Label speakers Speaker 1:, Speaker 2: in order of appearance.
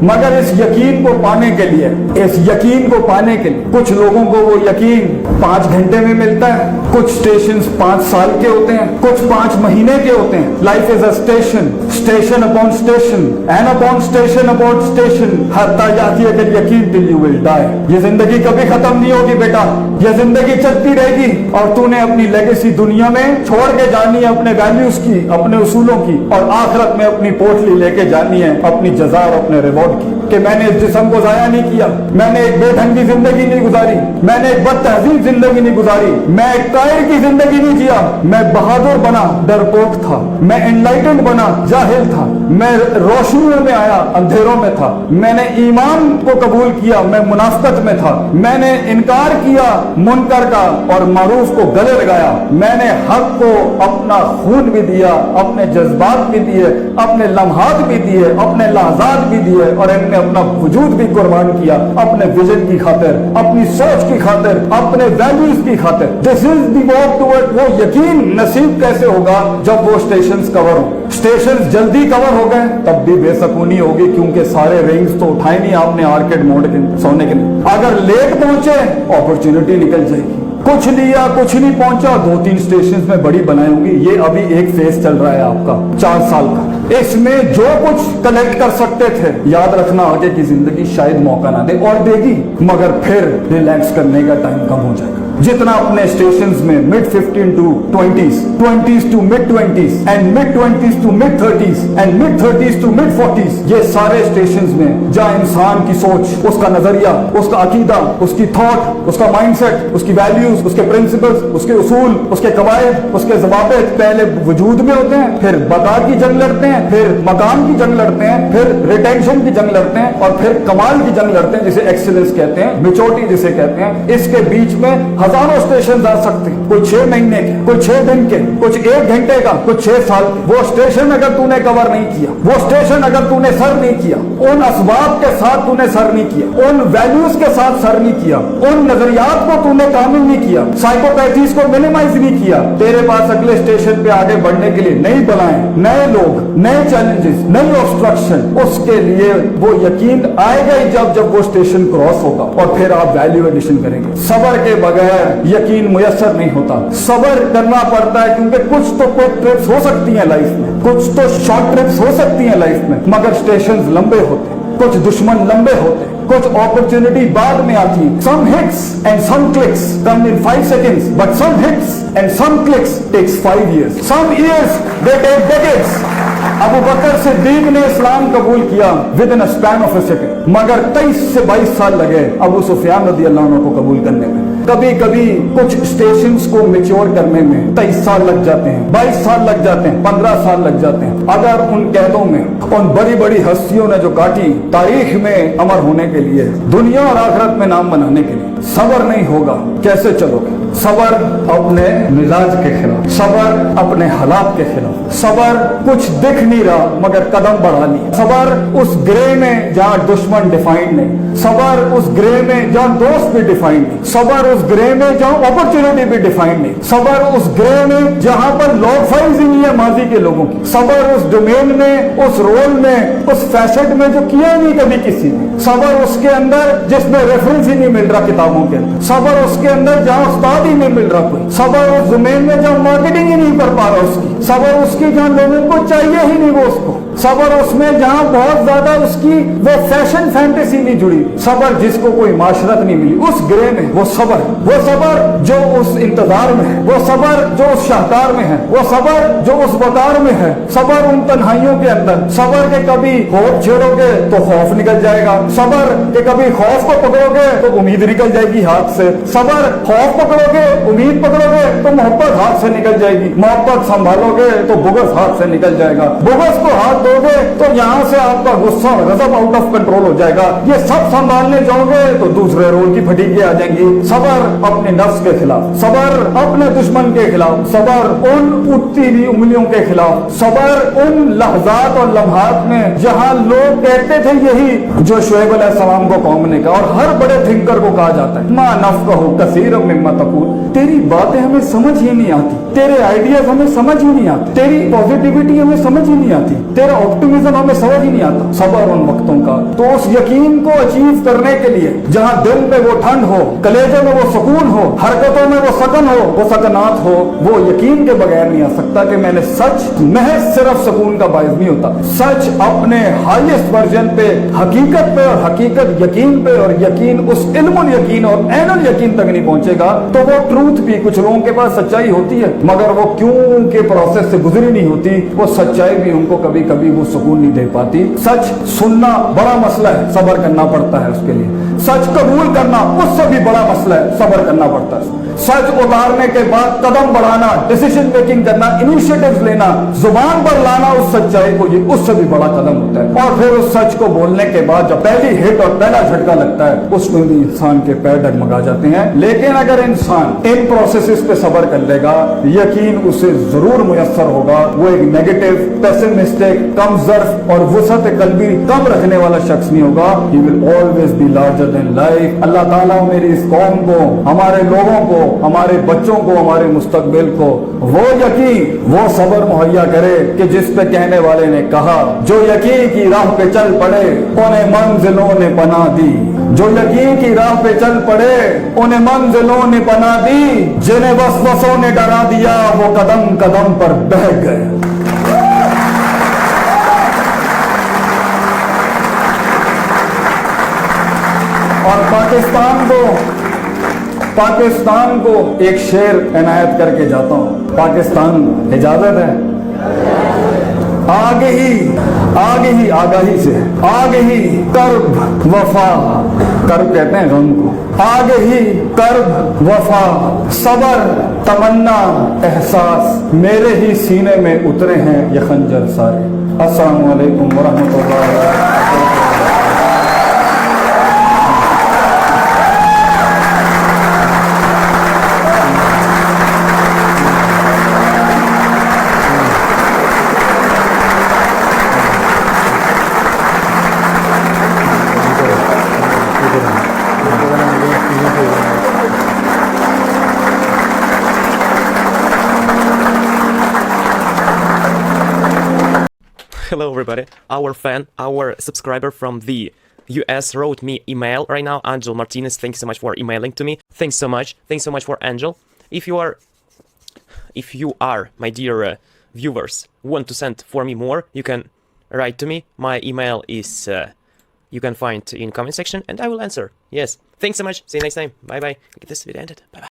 Speaker 1: मगर इस यकीन को पाने के लिए, इस यकीन को पाने के लिए कुछ लोगों को वो यकीन 5 घंटे में मिलता है, कुछ स्टेशन 5 साल के होते हैं, कुछ 5 महीने के होते हैं। Life is a station, station upon station and upon station upon station, हत्ता जाती है कि यकीन टिल यू विल डाई। ये जिंदगी कभी खत्म नहीं होगी बेटा, ये जिंदगी चलती रहेगी और तूने अपनी लेगेसी दुनिया में छोड़ के जानी है, अपने वैल्यूज की, अपने उसूलों की, और आखिरत में अपनी पोटली लेके जानी है, अपनी जजा और अपने रिवॉर्ड की, कि मैंने इस जिस्म को जाया नहीं किया, मैंने एक बेढंग की जिंदगी नहीं गुजारी, मैंने एक बदतहजीब जिंदगी नहीं गुजारी, मैं एक कायर की जिंदगी नहीं जिया, मैं बहादुर बना डरपोक था, मैं एनलाइटेंड बना जाहिल था, मैं रोशनियों में आया अंधेरों में था, मैंने ईमान को कबूल किया मैं मुनाफिकत में था, मैंने इनकार किया मुनकर का और मारूफ को गले लगाया, मैंने हक को अपना खून भी दिया, अपने जज्बात भी दिए, अपने लम्हात भी दिए, अपने लहजात भी दिए, और इनमें अपना वजूद भी कुर्बान किया अपने विजन की खातिर, अपनी सोच की खातिर, अपने वैल्यूज की खातिर। This is the walk toward. वो यकीन नसीब कैसे होगा जब वो स्टेशंस कवर हो। स्टेशंस जल्दी कवर हो गए तब भी बेसकूनी होगी, क्योंकि सारे रिंग्स तो उठाए नहीं आपने आर्केड मोड के सोने के लिए। अगर लेट पहुंचे अपॉर्चुनिटी निकल जाएगी, कुछ लिया कुछ नहीं पहुंचा, 2-3 स्टेशन में बड़ी बनाई होंगी। ये अभी एक फेज चल रहा है आपका 4 साल का, इसमें जो कुछ कलेक्ट कर सकते थे, याद रखना आगे की जिंदगी शायद मौका ना दे, और देगी मगर फिर रिलैक्स करने का टाइम कम हो जाएगा। जितना अपने स्टेशंस में mid 15 to 20s, 20s to mid 20s and mid 20s to mid 30s and mid 30s to mid 40s, ये सारे स्टेशंस में जहाँ इंसान की सोच, उसका नजरिया, उसका अकीदा, उसकी थॉट, उसका माइंडसेट, उसकी वैल्यूज, उसके प्रिंसिपल्स, उसके उसूल, उसके कवायद, उसके ज़वाबित पहले वजूद में होते हैं, फिर बका की जंग लड़ते हैं, फिर मकाम की जंग लड़ते हैं, फिर रिटेंशन की जंग लड़ते हैं, और फिर कमाल की जंग लड़ते हैं, जिसे एक्सीलेंस कहते हैं, मेच्योरिटी जिसे कहते हैं। इसके बीच में हजारों स्टेशन आ सकते हैं, कोई 6 महीने के, कोई 6 दिन के, कुछ 1 घंटे का, कुछ 6 साल के। वो स्टेशन अगर तूने कवर नहीं किया, वो स्टेशन अगर तूने सर नहीं किया, उन असबाब के साथ तूने सर नहीं किया, उन वैल्यूज के साथ सर नहीं किया, उन नजरियात को तूने कामिल नहीं किया, साइकोपैथीज को मिनिमाइज नहीं किया, तेरे पास अगले स्टेशन पे आगे बढ़ने के लिए नई बलाएं, नए लोग, नए चैलेंजेस, नई ऑब्स्ट्रक्शन, उसके लिए वो यकीन आएगा ही जब वो स्टेशन क्रॉस होगा, और फिर आप वैल्यू एडिशन करेंगे। सबर के बगैर यकीन मुयस्सर नहीं होता, सबर करना पड़ता है, क्योंकि कुछ तो क्विक ट्रिप्स हो सकती हैं लाइफ में, कुछ तो शॉर्ट ट्रिप्स हो सकती हैं लाइफ में, मगर स्टेशंस लंबे होते हैं, कुछ दुश्मन लंबे होते हैं, कुछ अपॉर्चुनिटी बाद में आती है। Some hits and some clicks come in 5 seconds, but some hits and some clicks takes 5 years, some years they take decades। Abu Bakr Siddiq ने इस्लाम कबूल किया with in a span of a second, मगर 23 से 22 साल लगे अबू सुफियान रज़ी अल्लाह अन्हु को कबूल करने में। कभी कभी कुछ स्टेशंस को मैच्योर करने में 23 साल लग जाते हैं, 22 साल लग जाते हैं, 15 साल लग जाते हैं। अगर उन कैदों में उन बड़ी बड़ी हस्तियों ने जो काटी तारीख में अमर होने के लिए, दुनिया और आखिरत में नाम बनाने के लिए, सबर नहीं होगा कैसे चलोगे? सबर अपने मिजाज के खिलाफ, सबर अपने हालात के खिलाफ, सबर कुछ दिख नहीं रहा मगर कदम बढ़ा लिया, सबर उस ग्रे में जहाँ दुश्मन डिफाइंड नहीं, सबर उस ग्रे में जहाँ दोस्त भी डिफाइंड नहीं, सबर उस ग्रे में जहाँ अपॉर्चुनिटी भी डिफाइंड नहीं, सबर उस ग्रे में जहाँ पर लॉग फाइल्स ही नहीं है माजी के लोगों की, सबर उस डोमेन में, उस रोल में, उस फैसेट में जो किया नहीं कभी किसी ने, सबर उसके अंदर जिसमें रेफरेंस ही नहीं मिल रहा किताबों के अंदर, सबर उसके अंदर जहाँ उस्ताद ही नहीं मिल रहा कोई, सबर उस जमीन में जहाँ मार्केटिंग ही नहीं कर पा रहा उसकी, सबर उसकी जहाँ लोगों को चाहिए ही नहीं वो उसको, सबर उसमें जहाँ बहुत ज्यादा उसकी वो फैशन फैंटेसी नहीं जुड़ी, सबर जिसको कोई माशरत नहीं मिली, उस ग्रे में वो सबर जो उस इंतजार में है, वो सबर जो उस शाहकार में है, वो सबर जो उस वकार में है, सबर उन तन्हाइयों के अंदर, सबर के कभी खौफ छेड़ोगे तो खौफ निकल जाएगा, सबर के कभी खौफ को पकड़ोगे तो उम्मीद निकल जाएगी हाथ से, सबर खौफ पकड़ोगे, उम्मीद पकड़ोगे तो मोहब्बत हाथ से निकल जाएगी, मोहब्बत संभालोगे तो बुग़्ज़ हाथ से निकल जाएगा, बुग़्ज़ को हाथ दोगे तो यहाँ से आपका गुस्सा गज़ब आउट ऑफ कंट्रोल हो जाएगा, ये सब संभालने जाओगे तो दूसरे रोल की फटीकें आ जाएंगी। सबर अपने नफ्स के खिलाफ, सबर अपने दुश्मन के खिलाफ, सबर उन उठती हुई उंगलियों के खिलाफ, सबर उन लहजात और लम्हात में जहाँ लोग कहते थे यही जो शुएब अलैहिस्सलाम को कौम ने कहा, और हर बड़े थिंकर को कहा जाता है मा नफ़क़हु कसीरम मिम्मा तक़ूल, तेरी बातें हमें समझ ही नहीं आती, तेरे आइडियाज हमें समझ ही नहीं आते, तेरी पॉजिटिविटी हमें समझ ही नहीं आती, तेरा ऑप्टिमिज्म हमें समझ ही नहीं आता। सबर उन वक्तों का। तो उस यकीन को अचीव करने के लिए जहाँ दिल में वो ठंड हो, कलेजे में वो सुकून हो, हरकतों में वो सकन हो, वो सकनात हो, वो यकीन के बगैर नहीं आ सकता कि मैंने सच महज सिर्फ सुकून का बायस नहीं होता। सच अपने हाईएस्ट वर्जन पे, हकीकत पे, और हकीकत यकीन पे, और यकीन उस इल्मुल यकीन और ऐनुल यकीन तक नहीं पहुंचेगा तो वो ट्रूथ भी, कुछ लोगों के पास सच्चाई होती है मगर वो क्यों के प्रोसेस से गुजरी नहीं होती, वो सच्चाई भी उनको कभी कभी वो सुकून नहीं दे पाती। सच सुनना बड़ा मसला है, सब्र करना पड़ता है उसके लिए। सच कबूल करना उससे भी बड़ा मसला है, सब्र करना पड़ता है। सच उतारने के बाद कदम बढ़ाना, डिसीजन मेकिंग करना, इनिशिएटिव्स लेना, जुबान पर लाना उस सच्चाई को, ये उससे भी बड़ा कदम होता है। और फिर उस सच को बोलने के बाद जब पहली हिट और पहला झटका लगता है उसमें भी इंसान के पैर डगमगा जाते हैं। लेकिन अगर इंसान इन प्रोसेसेस पे सब्र कर लेगा, यकीन उसे जरूर मुयस्सर होगा। वो एक नेगेटिव, पेसिमिस्टिक, कम ज़र्फ और वुसअत कल्बी कम रखने वाला शख्स नहीं होगा। He will always be larger than life. Allah ताला मेरी इस कौम को, हमारे लोगों को, हमारे बच्चों को, हमारे मुस्तकबिल को वो यकीन, वो सब्र मुहैया करे कि जिस पे कहने वाले ने कहा, जो यकीन की राह पे चल पड़े उन्हें मंजिलों ने पना दी। जो यकीन की राह पे चल पड़े उन्हें मंजिलों ने पना दी। जिन्हें वसवसों ने डरा दिया वो कदम कदम पर बह गए। और पाकिस्तान को एक शेर इनायत करके जाता हूं। पाकिस्तान इजाजत है, आगे ही आगाही से, आगे ही कर्ब वफा, कर्ब कहते हैं गम को, आगे ही कर्ब वफा, सबर, तमन्ना, एहसास, मेरे ही सीने में उतरे हैं ये खंजर सारे। अस्सलामु अलैकुम वरहमतुल्लाहि वबरकातुहू।
Speaker 2: Hello everybody, our fan, our subscriber from the US wrote me email right now, Angel Martinez. Thanks so much for emailing to me. Thanks so much for Angel. If you are my dear viewers, want to send for me more, you can write to me. My email is you can find in comment section and I will answer. Yes, thanks so much, see you next time, bye bye. Get this video ended, bye bye.